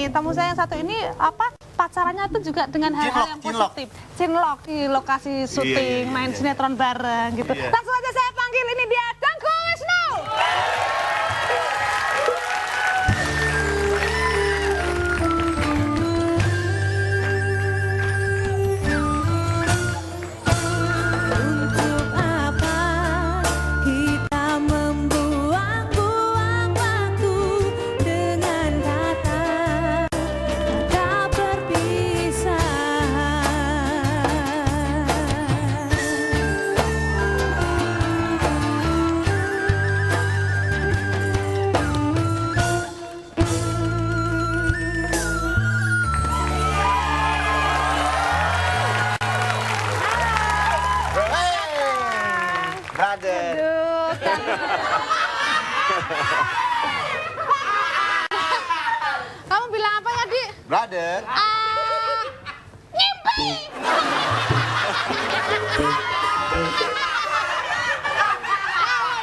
tamu saya yang satu ini apa pacarannya itu juga dengan hal-hal yang positif. Cinlok di lokasi syuting, main sinetron bareng gitu. Langsung aja saya panggil, ini dia Tengku Wisnu. Kamu bilang apa ya, Dik? Brother. Ngimpi.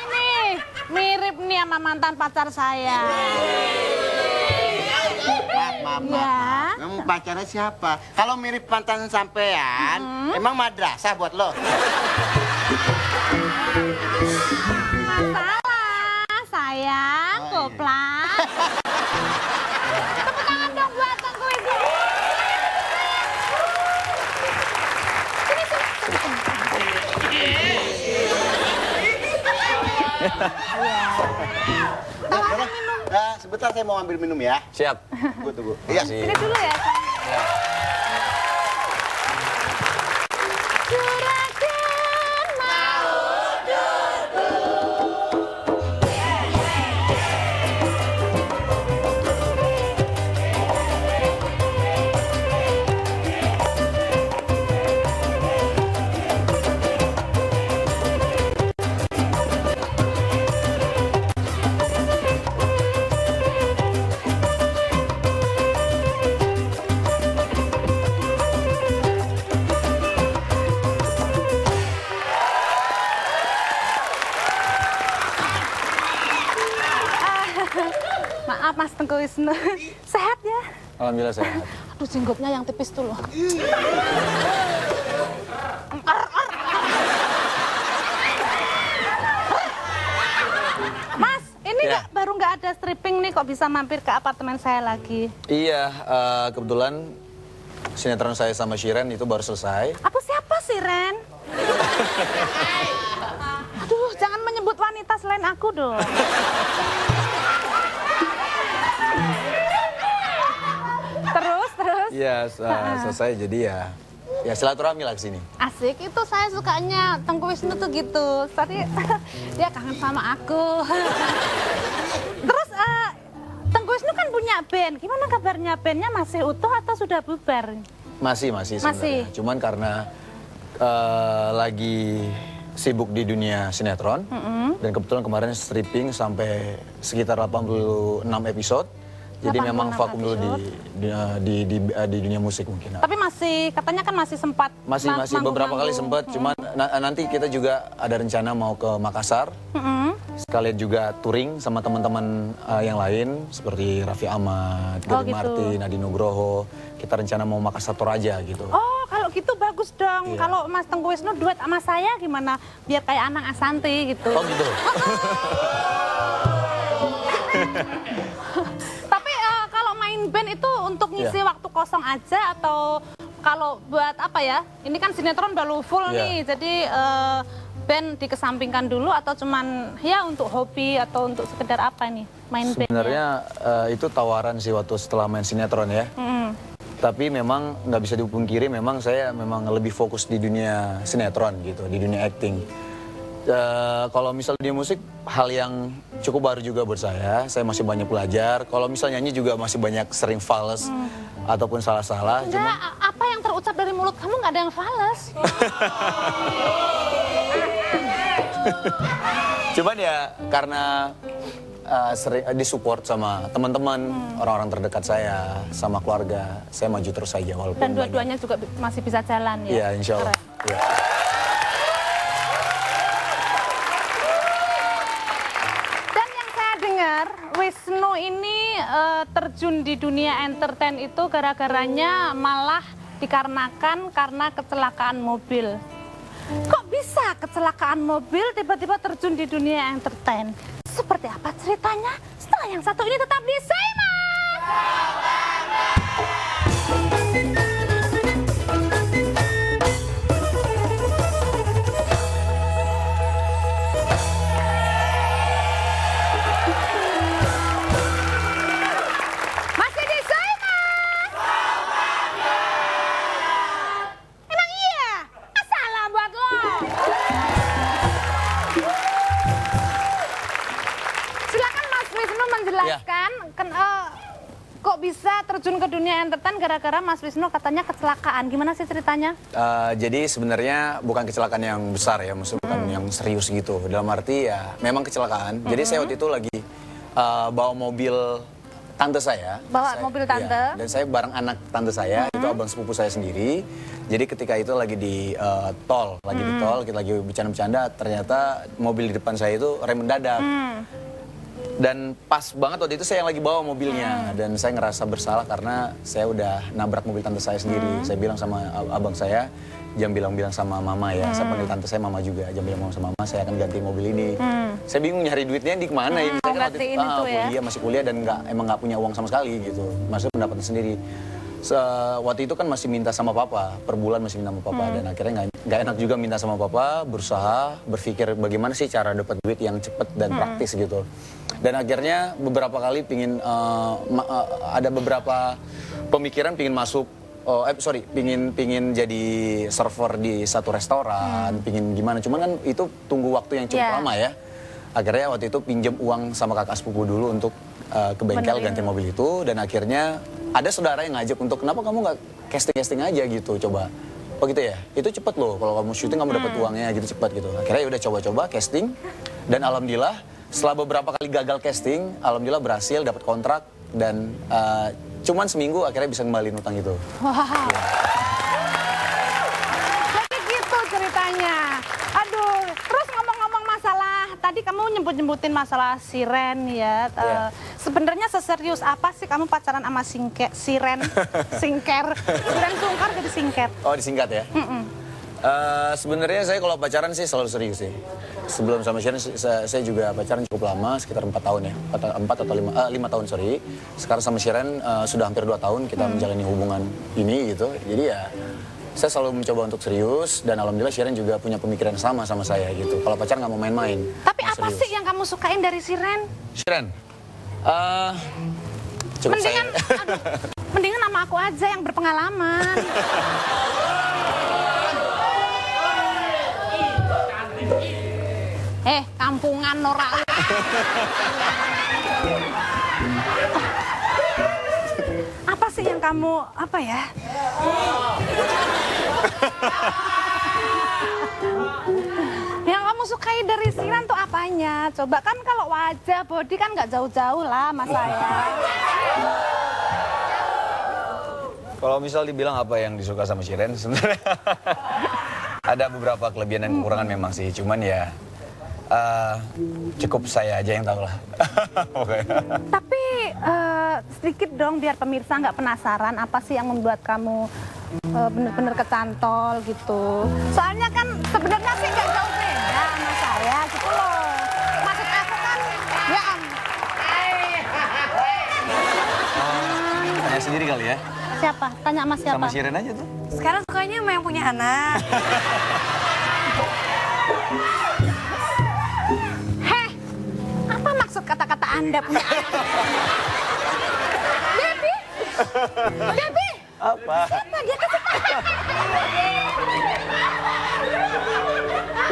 Ini mirip nih sama mantan pacar saya. Maaf. Kamu pacarnya siapa? Kalau mirip mantan sampean, emang madrasah buat lo? Masalah, sayang, koplas. Tepuk tangan dong buat Tengku Wisnu. Tawarin minum. Sebentar saya mau ambil minum ya. Siap. Tunggu. Iya. Ini dulu ya, sayang. Juragan Maaf Mas Tengku Wisnu, sehat ya? Alhamdulillah sehat. Aduh, jenggotnya yang tipis tuh loh. Mas, ini baru nggak ada stripping nih, kok bisa mampir ke apartemen saya lagi? Iya, kebetulan sinetron saya sama Shiren itu baru selesai. Apa siapa sih, Ren? Aduh, jangan menyebut wanita selain aku dong. Terus? Iya, selesai jadi ya silaturahmi lah kesini. Asik, itu saya sukanya Tengku Wisnu tuh gitu. Tadi dia kangen sama aku. Terus Tengku Wisnu kan punya band. Gimana kabarnya, bandnya masih utuh atau sudah bubar? Masih sebenarnya. Cuman karena lagi sibuk di dunia sinetron dan kebetulan kemarin stripping sampai sekitar 86 episode. Jadi memang vakum dulu di dunia musik mungkin. Tapi masih, katanya kan masih sempat. Masih beberapa kali sempat, cuman nanti kita juga ada rencana mau ke Makassar. Sekalian juga touring sama teman-teman yang lain seperti Raffi Ahmad, Gading Martin, Adi Nugroho. Kita rencana mau Makassar Toraja gitu. Oh, kalau gitu bagus dong. Iya. Kalau Mas Tengku Wisnu duet sama saya gimana? Biar kayak anak Asanti gitu. Oh gitu. Tapi kalau main band itu untuk ngisi waktu kosong aja atau kalau buat apa ya? Ini kan sinetron baru full nih, jadi band dikesampingkan dulu atau cuman ya untuk hobi atau untuk sekedar apa nih main band? Sebenarnya itu tawaran sih waktu setelah main sinetron ya. Tapi memang nggak bisa dipungkiri, memang saya memang lebih fokus di dunia sinetron gitu, di dunia acting. Kalau misal dunia musik, hal yang cukup baru juga buat saya. Saya masih banyak belajar. Kalau misal nyanyi juga masih banyak sering fals ataupun salah-salah. Enggak, apa yang terucap dari mulut kamu nggak ada yang fals. Cuman ya karena sering disupport sama teman-teman, orang-orang terdekat saya, sama keluarga, saya maju terus saja walaupun. Dan dua-duanya juga masih bisa jalan ya? Iya, insya Allah. Ya. Wisnu ini terjun di dunia entertain itu gara-garanya malah dikarenakan karena kecelakaan mobil. Kok bisa kecelakaan mobil tiba-tiba terjun di dunia entertain? Seperti apa ceritanya? Setelah yang satu ini tetap di Simak. Masih di Simak. Emang iya? Salah buat lo. Silakan Mas Wisnu menjelaskan kok bisa terjun ke dunia entertain gara-gara Mas Wisnu katanya kecelakaan. Gimana sih ceritanya? Jadi sebenarnya bukan kecelakaan yang besar ya, maksudnya bukan yang serius gitu. Dalam arti ya memang kecelakaan. Jadi saya waktu itu lagi bawa mobil tante saya. Mobil tante? Ya, dan saya bareng anak tante saya, itu abang sepupu saya sendiri. Jadi ketika itu lagi di tol, kita lagi bercanda-bercanda, ternyata mobil di depan saya itu rem mendadak. Dan pas banget waktu itu saya yang lagi bawa mobilnya, dan saya ngerasa bersalah karena saya udah nabrak mobil tante saya sendiri. Saya bilang sama abang saya, jangan bilang-bilang sama mama ya, saya panggil tante saya mama juga, jangan bilang sama mama, saya akan ganti mobil ini. Saya bingung nyari duitnya di kemana ini, saya kan waktu itu kuliah, masih kuliah dan emang nggak punya uang sama sekali gitu, maksudnya pendapatan sendiri. Waktu itu kan masih minta sama papa, per bulan masih minta sama papa, dan akhirnya nggak enak juga minta sama papa, berusaha berpikir bagaimana sih cara dapat duit yang cepet dan praktis gitu. Dan akhirnya beberapa kali ada beberapa pemikiran pingin masuk, pingin jadi server di satu restoran, pingin gimana, cuman kan itu tunggu waktu yang cukup lama ya. Akhirnya waktu itu pinjam uang sama kakak sepupu dulu untuk ke bengkel ganti mobil itu, dan akhirnya ada saudara yang ngajak untuk kenapa kamu nggak casting aja gitu, coba. Oh gitu ya, itu cepet loh, kalau kamu syuting kamu dapat uangnya gitu cepet gitu. Akhirnya udah coba-coba casting, dan alhamdulillah setelah beberapa kali gagal casting, alhamdulillah berhasil dapat kontrak, dan cuman seminggu akhirnya bisa ngembaliin utang itu. Wow. Ya. Jadi gitu ceritanya. Aduh, terus ngomong-ngomong masalah, tadi kamu nyebut-nyebutin masalah siren ya. Sebenarnya seserius apa sih kamu pacaran sama siren sungkar jadi singket? Oh, disingkat ya? Sebenarnya saya kalau pacaran sih selalu serius sih. Sebelum sama Sharon saya juga pacaran cukup lama, sekitar 4 tahun ya. 4 atau 5 tahun, sorry. Sekarang sama Sharon sudah hampir 2 tahun kita menjalani hubungan ini gitu. Jadi ya saya selalu mencoba untuk serius, dan alhamdulillah Sharon juga punya pemikiran sama saya gitu. Kalau pacaran nggak mau main-main. Tapi apa sih yang kamu sukain dari Sharon? Mendingan, mendingan sama aku aja yang berpengalaman. Kampungan norak. Apa sih yang kamu, apa ya? Yang kamu sukai dari Sharon tuh apanya? Coba, kan kalau wajah, body kan nggak jauh-jauh lah mas saya. Kalau misal dibilang apa yang disuka sama Sharon, sebenarnya ada beberapa kelebihan dan kekurangan memang sih, cuman ya cukup saya aja yang tahu lah. Tapi sedikit dong biar pemirsa nggak penasaran apa sih yang membuat kamu bener-bener kecantol gitu. Soalnya kan sebenarnya sih nggak jauh beda sama saya gitu loh. Maksud aku kan ya Tanya sendiri kali ya. Siapa? Tanya sama siapa? Sama Sharon aja tuh. Sekarang sukanya sama yang punya anak. Apa maksud kata-kata Anda punya anak? Debbie! Apa? Siapa dia kasih tahu?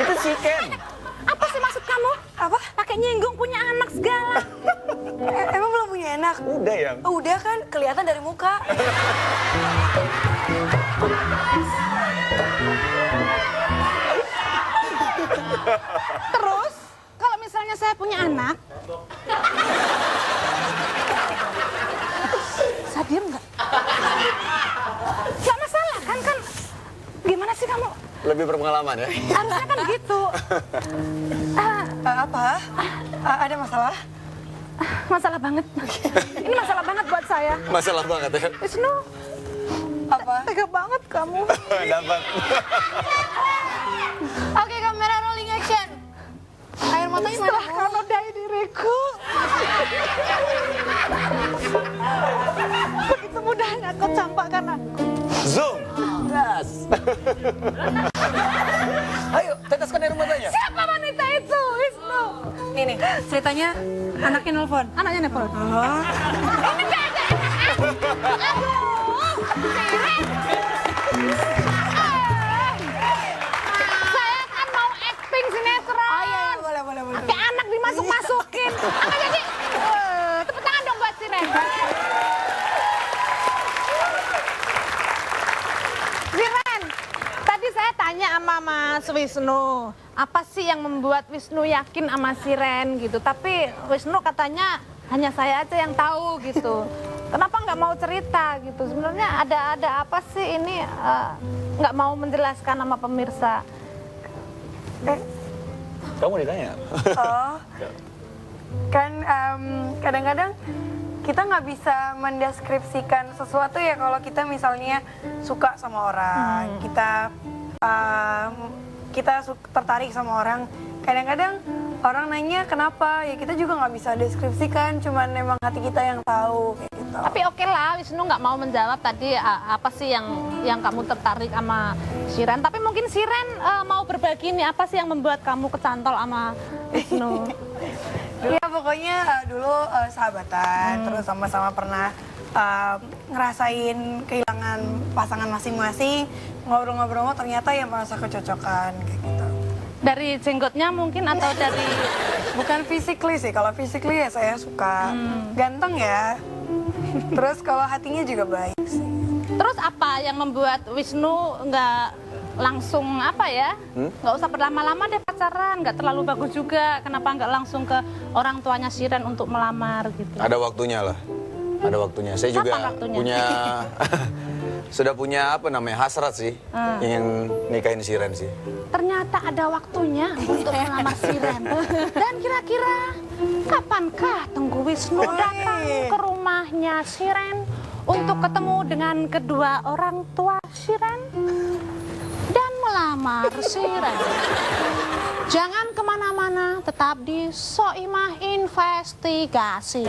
Itu si Ken. Apa sih maksud kamu? Apa? Pakai nyinggung punya anak segala. Emang belum punya anak? Udah ya. Udah kan, kelihatan dari muka. Terus, kalau misalnya saya punya anak, saya diem nggak? Nggak masalah kan? Gimana sih kamu? Lebih berpengalaman ya? Harusnya kan gitu. Apa? Ada masalah? Masalah banget. Ini masalah banget buat saya. Masalah banget ya. Wisnu, Apa? tega banget kamu. Dapat. Oke, kamera rolling action. Air matanya mana? Setelah kau nodai diriku. Begitu mudahnya kau campakkan aku. Zoom. Gas. Ayo, teteskan air matanya. Siapa wanita itu, Wisnu? Nih, ceritanya anaknya nelfon. Anaknya nelfon. Oh. Ini gak ada. Aduh, Siren. Saya kan mau acting sinetron. Iya, boleh. Kayak anak dimasuk-masukin. Apa jadi? Tepuk tangan dong buat Siren. Siren, tadi saya tanya sama Mas Wisnu, apa sih yang membuat Wisnu yakin sama Siren gitu. Tapi Wisnu katanya hanya saya aja yang tahu gitu. Kenapa nggak mau cerita gitu? Sebenarnya ada apa sih ini nggak mau menjelaskan sama pemirsa? Kamu ditanya. Oh. Kan kadang-kadang kita nggak bisa mendeskripsikan sesuatu ya kalau kita misalnya suka sama orang, kita tertarik sama orang. Kadang-kadang orang nanya kenapa, ya kita juga nggak bisa deskripsikan, cuman memang hati kita yang tahu kayak gitu. Tapi oke lah, Wisnu nggak mau menjawab tadi apa sih yang kamu tertarik sama Siren. Tapi mungkin Siren mau berbagi nih, apa sih yang membuat kamu kecantol sama Wisnu? Ya pokoknya dulu sahabatan, terus sama-sama pernah ngerasain kehilangan pasangan masing-masing, ngobrol-ngobrol ternyata ya merasa kecocokan kayak gitu. Dari jenggotnya mungkin atau dari... Bukan physically sih, kalau physically ya saya suka. Ganteng ya. Terus kalau hatinya juga baik sih. Terus apa yang membuat Wisnu nggak langsung apa ya? Nggak usah berlama-lama deh pacaran, nggak terlalu bagus juga. Kenapa nggak langsung ke orang tuanya Siren untuk melamar gitu? Ada waktunya lah. Ada waktunya. Saya Kapan juga waktunya? punya sudah punya apa namanya hasrat sih, ingin nikahin Siren sih. Ternyata ada waktunya untuk melamar Siren. Dan kira-kira kapankah Tengku Wisnu datang ke rumahnya Siren untuk ketemu dengan kedua orang tua Siren dan melamar Siren? Jangan kemana-mana, tetap di Soimah Investigasi.